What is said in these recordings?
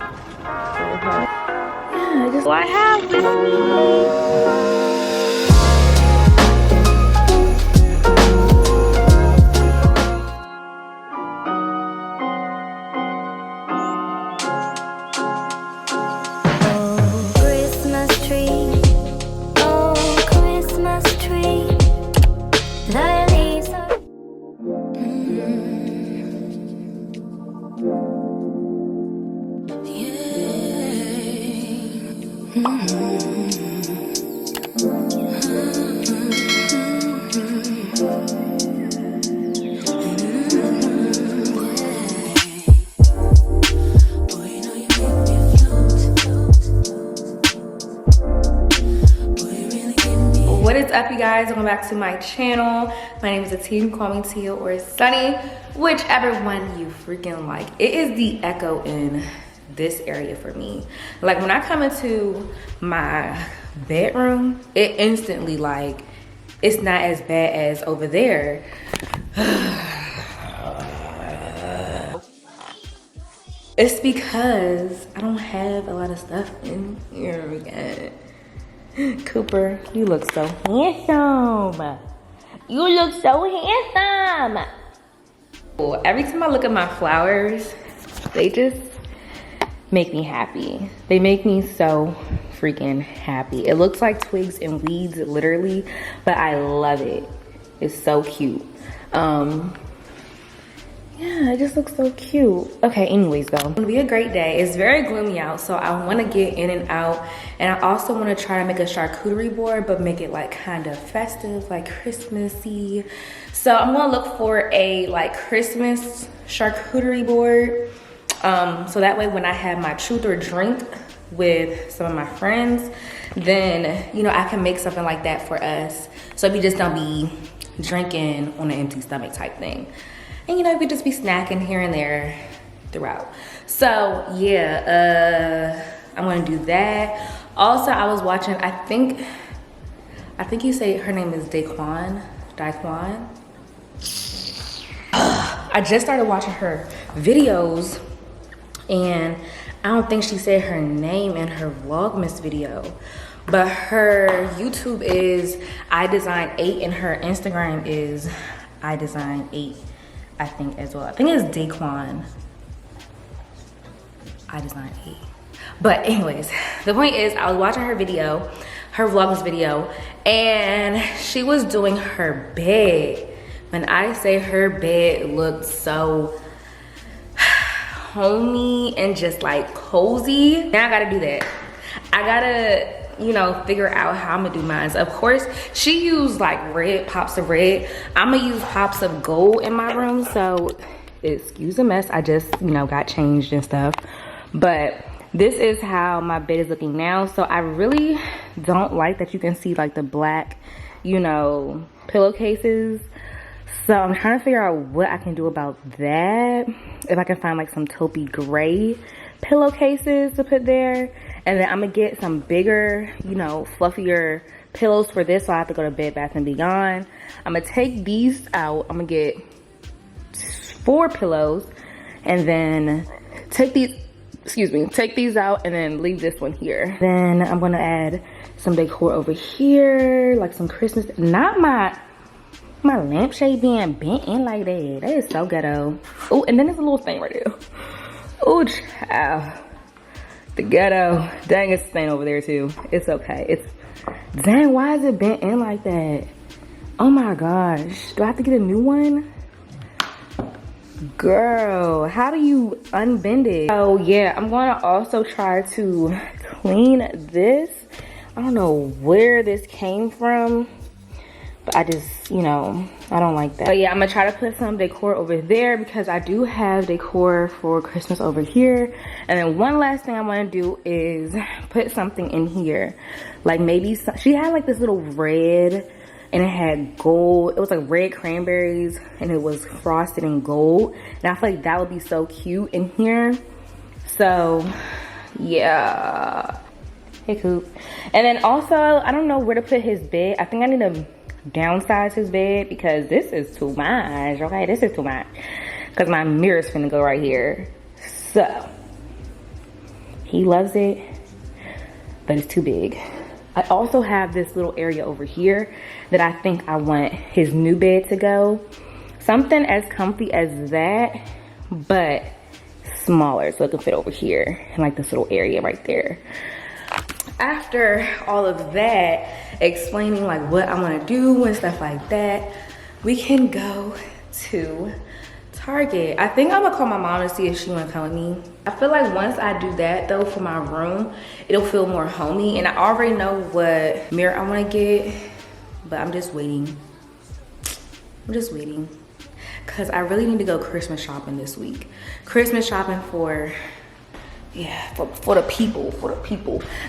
Yeah, just what I have with me. What is up, you guys? Welcome back to my channel. My name is Ateen. Call me Tia or Sunny, whichever one you freaking like. It is the echo in this area for me. Like when I come into my bedroom, it instantly, like, it's not as bad as over there. It's because I don't have a lot of stuff in here again. Cooper, you look so handsome. You look so handsome. Well, every time I look at my flowers, they just make me happy. They make me so freaking happy. It looks like twigs and weeds, literally, but I love it. It's so cute. Yeah, it just looks so cute. Okay, anyways though, it's gonna be a great day. It's very gloomy out, so I wanna get in and out. And I also wanna try to make a charcuterie board, but make it like kind of festive, like Christmassy. So I'm gonna look for a like Christmas charcuterie board. So that way when I have my truth or drink with some of my friends, then, you know, I can make something like that for us. So we just don't be drinking on an empty stomach type thing. And you know, we could just be snacking here and there throughout. So yeah, I'm gonna do that. Also, I was watching, I think you say her name is Daquan. I just started watching her videos and I don't think she said her name in her Vlogmas video. But her YouTube is iDesign8 and her Instagram is iDesign8. I think as well. I think it's Daquan. iDesign8. But anyways, the point is I was watching her video, her Vlogmas video, and she was doing her bed. When I say her bed looked so homey and just like cozy, now I gotta do that. I gotta, you know, figure out how I'm gonna do mine. Of course, she used like red, pops of red. I'm gonna use pops of gold in my room, so excuse the mess. I just, you know, got changed and stuff. But this is how my bed is looking now. So I really don't like that you can see like the black, you know, pillowcases. So I'm trying to figure out what I can do about that. If I can find like some taupey gray pillowcases to put there. And then I'm gonna get some bigger, you know, fluffier pillows for this, so I have to go to Bed Bath & Beyond. I'm gonna take these out. I'm gonna get 4 pillows and then take these out and then leave this one here. Then I'm gonna add some decor over here, like some Christmas, not my lampshade being bent in like that. That is so ghetto. Oh, and then there's a little thing right there. Oh, child. The ghetto. Dang, it's a stain over there too. It's okay. Dang, why is it bent in like that? Oh my gosh. Do I have to get a new one? Girl, how do you unbend it? Oh yeah, I'm gonna also try to clean this. I don't know where this came from, but I just, you know, I don't like that. But yeah, I'm gonna try to put some decor over there because I do have decor for Christmas over here. And then one last thing I wanna do is put something in here. Like maybe, she had like this little red and it had gold. It was like red cranberries and it was frosted in gold. And I feel like that would be so cute in here. So yeah. Hey Coop. And then also, I don't know where to put his bed. I think I need to downsize his bed because this is too much. Okay, this is too much. Because my mirror's finna go right here. So He loves it, but it's too big. I also have this little area over here that I think I want his new bed to go. Something as comfy as that, but smaller, so it can fit over here in like this little area right there. After all of that, explaining like what I want to do and stuff like that, we can go to Target. I think I'm gonna call my mom to see if she wanna come with me. I feel like once I do that though for my room, it'll feel more homey, and I already know what mirror I wanna get, but I'm just waiting. I'm just waiting. Cause I really need to go Christmas shopping this week. Christmas shopping for, yeah, for the people,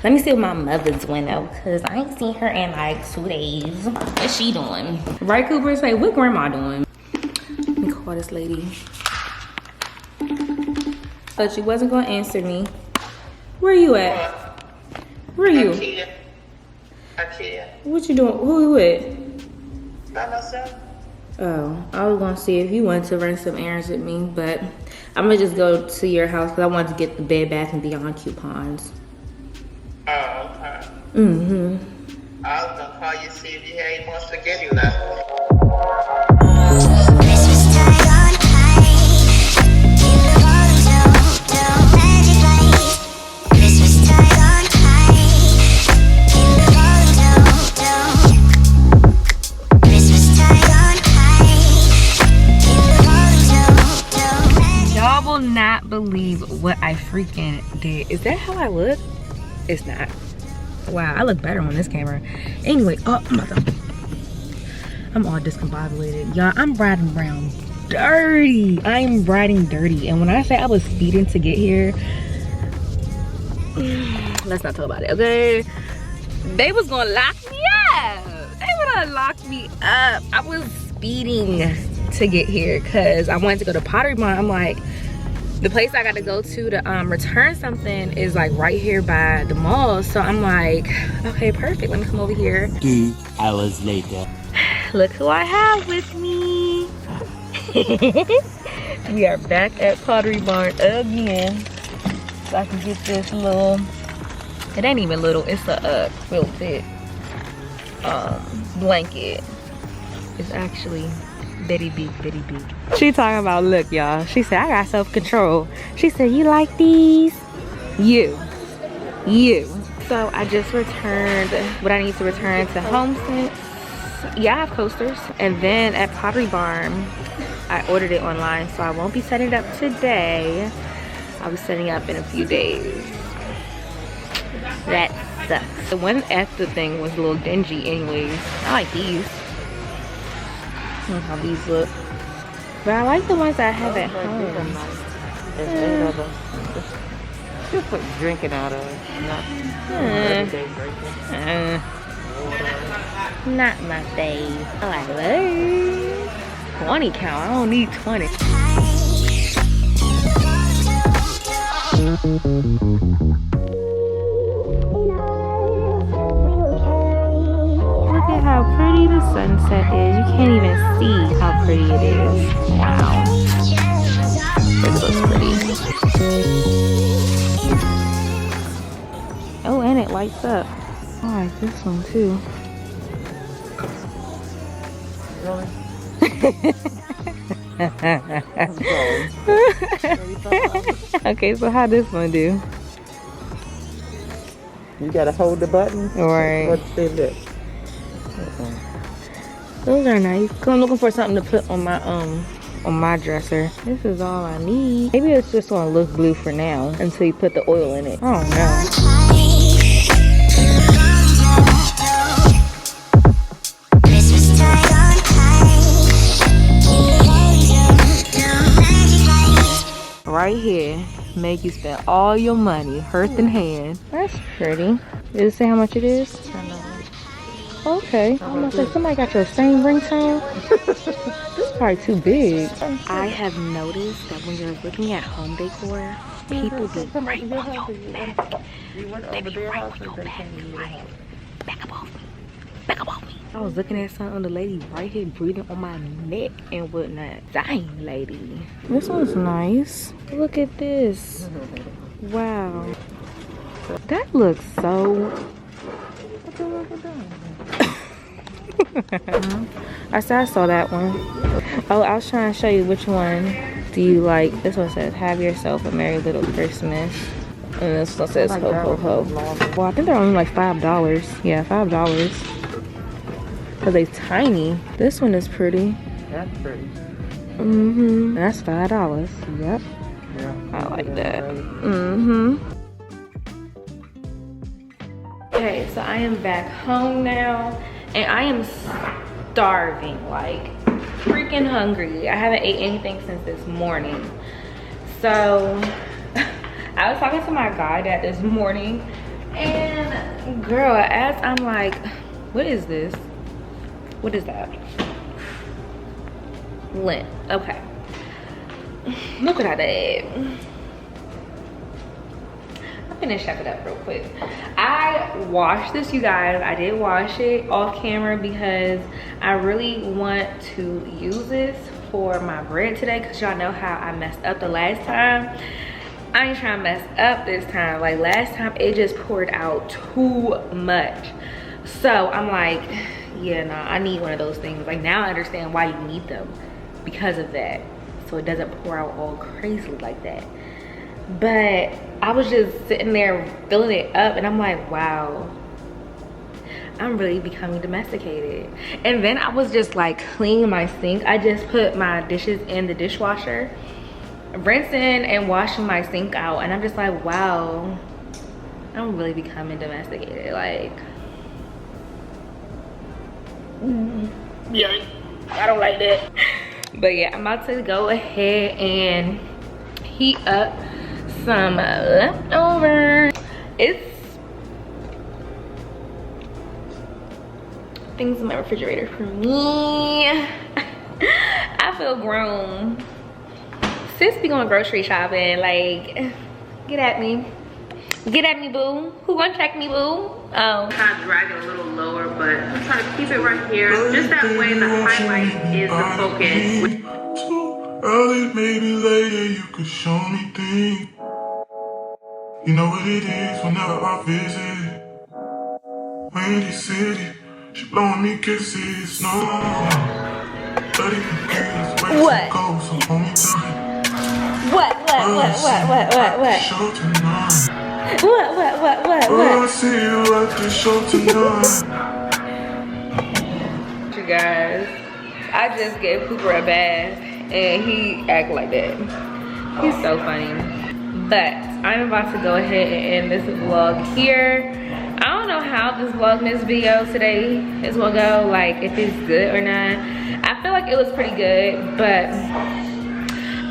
Let me see what my mother's doing though, cause I ain't seen her in like 2 days. What's she doing? Right, Cooper? Say, what grandma doing? Let me call this lady. But she wasn't gonna answer me. Where you at? Where are you? Ikea. What you doing? Who you with? By myself. Oh, I was gonna see if you wanted to run some errands with me, but I'm gonna just go to your house because I wanted to get the Bed Bath & Beyond coupons. Oh, okay. Mm-hmm. I was gonna call you see if you had any more spaghetti left. Not believe what I freaking did. Is that how I look? It's not. Wow, I look better on this camera. Anyway, oh, I'm all discombobulated. Y'all, I'm riding around dirty. I'm riding dirty. And when I say I was speeding to get here, let's not talk about it, okay? They was gonna lock me up. They would have locked me up. I was speeding to get here because I wanted to go to Pottery Barn. I'm like, the place I got to go to return something is like right here by the mall. So I'm like, okay, perfect. Let me come over here. 2 hours later. Look who I have with me. We are back at Pottery Barn again. So I can get this little, it ain't even little, it's a real thick blanket. It's actually bitty big. She talking about, look y'all, she said I got self-control. She said, you like these? You. So I just returned what I need to return to HomeSense. Yeah, I have coasters. And then at Pottery Barn, I ordered it online, so I won't be setting it up today. I'll be setting up in a few days. That sucks. The one at the thing was a little dingy anyways. I like these. Look how these look. But I like the ones I have at home. Just put drinking out of not everyday drinking. Not my fave. I like 20 count. I don't need 20. Look at how pretty the sunset is. You can't even see how pretty it is. Wow. This looks pretty. Oh, and it lights up. I like this one too. Really? Okay, so how this one do? You gotta hold the button. Right. What's this? Those are nice. Cause I'm looking for something to put on my dresser. This is all I need. Maybe it's just gonna look blue for now until you put the oil in it. I don't know. Right here, make you spend all your money, Hearth in hand. That's pretty. Does it say how much it is? Okay. I'm gonna say, somebody got your same ringtone? This is probably too big. I have noticed that when you're looking at home decor, people be right on your back. They be right on your back. Like, back up off me. Back up off me. I was looking at something, the lady right here breathing on my neck and whatnot. Dang, lady. This one's nice. Look at this. Wow. That looks so... I said I saw that one. Oh, I was trying to show you which one do you like. This one says, have yourself a merry little Christmas. And this one says, ho, ho, ho. Well, I think they're only like $5. Yeah, $5. Because they're tiny. This one is pretty. That's pretty. That's $5. Yep. Yeah. I like that. Okay, so I am back home now. And I am starving, like freaking hungry. I haven't ate anything since this morning. So I was talking to my guy this morning, and girl, as I'm like, what is this? What is that? Lint. Okay. Look what I did. I'm gonna shut it up real quick. I washed this, you guys. I did wash it off camera because I really want to use this for my bread today, because y'all know how I messed up the last time. I ain't trying to mess up this time. Like last time, it just poured out too much. So I'm like, yeah, nah, I need one of those things. Like now I understand why you need them, because of that. So it doesn't pour out all crazy like that. But I was just sitting there filling it up, and I'm like, wow, I'm really becoming domesticated. And then I was just like cleaning my sink. I just put my dishes in the dishwasher, rinsing and washing my sink out, and I'm just like, wow, I'm really becoming domesticated. Like, yeah, I don't like that. But yeah, I'm about to go ahead and heat up some leftover. It's things in my refrigerator for me. I feel grown. Sis be going grocery shopping, like, get at me. Get at me, boo. Who gonna check me, boo? Oh. I'm trying to drag it a little lower, but I'm trying to keep it right here. Just that way the highlight is the focus. Too early, maybe later, you could show me things. You know what it is whenever I visit. Windy City, she blowing me kisses, no. 30 degrees, What? Go, so hold me tight. What? Show tonight. What? Oh, I see you at the show tonight. You guys, I just gave Cooper a bath and he act like that. He's so funny. But I'm about to go ahead and end this vlog here. I don't know how this Vlogmas video today is gonna go, like if it's good or not. I feel like it was pretty good, but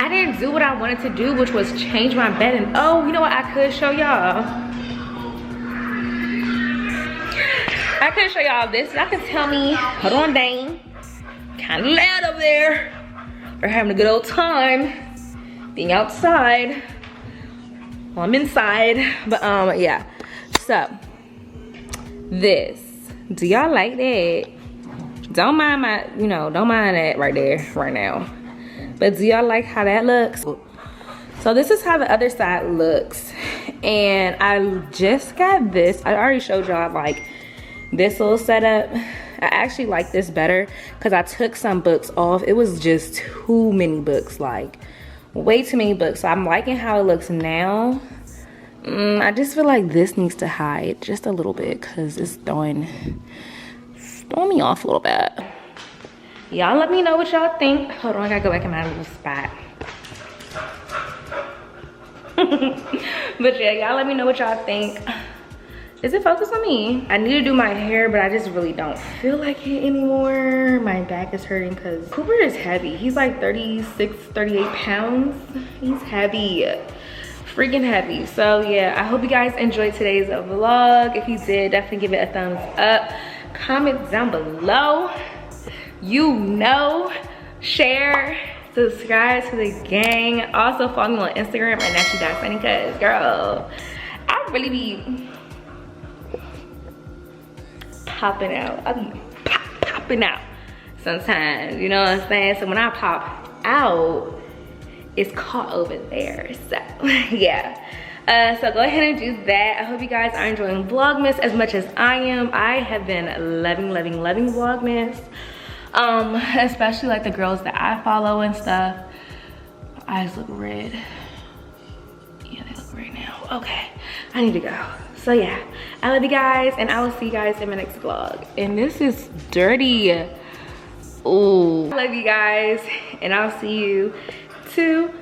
I didn't do what I wanted to do, which was change my bed. And oh, you know what I could show y'all? I could show y'all this. Y'all can tell me, hold on, Dane. Kind of loud up there. We're having a good old time being outside. Well, I'm inside, but yeah. So this, do y'all like that? Don't mind my, you know, don't mind that right there, right now. But do y'all like how that looks? So this is how the other side looks. And I just got this. I already showed y'all like this little setup. I actually like this better because I took some books off. It was just too many books, like way too many books. So I'm liking how it looks now. I just feel like this needs to hide just a little bit because it's throwing me off a little bit. Y'all let me know what y'all think. Hold on, I gotta go back in my little spot. But yeah, y'all let me know what y'all think. Is it focused on me? I need to do my hair, but I just really don't feel like it anymore. My back is hurting because Cooper is heavy. He's like 36, 38 pounds. He's heavy, freaking heavy. So yeah, I hope you guys enjoyed today's vlog. If you did, definitely give it a thumbs up. Comment down below. You know, share, subscribe to the gang. Also follow me on Instagram at Nasty.Sunny, cause girl, I really be popping out. I be popping out sometimes, you know what I'm saying? So when I pop out, it's caught over there. So yeah, So go ahead and do that. I hope you guys are enjoying Vlogmas as much as I am. I have been loving Vlogmas. Especially like the girls that I follow and stuff. My eyes look red. Yeah, they look red now. Okay, I need to go. So yeah, I love you guys, and I will see you guys in my next vlog. And this is dirty. Ooh. I love you guys, and I'll see you tomorrow.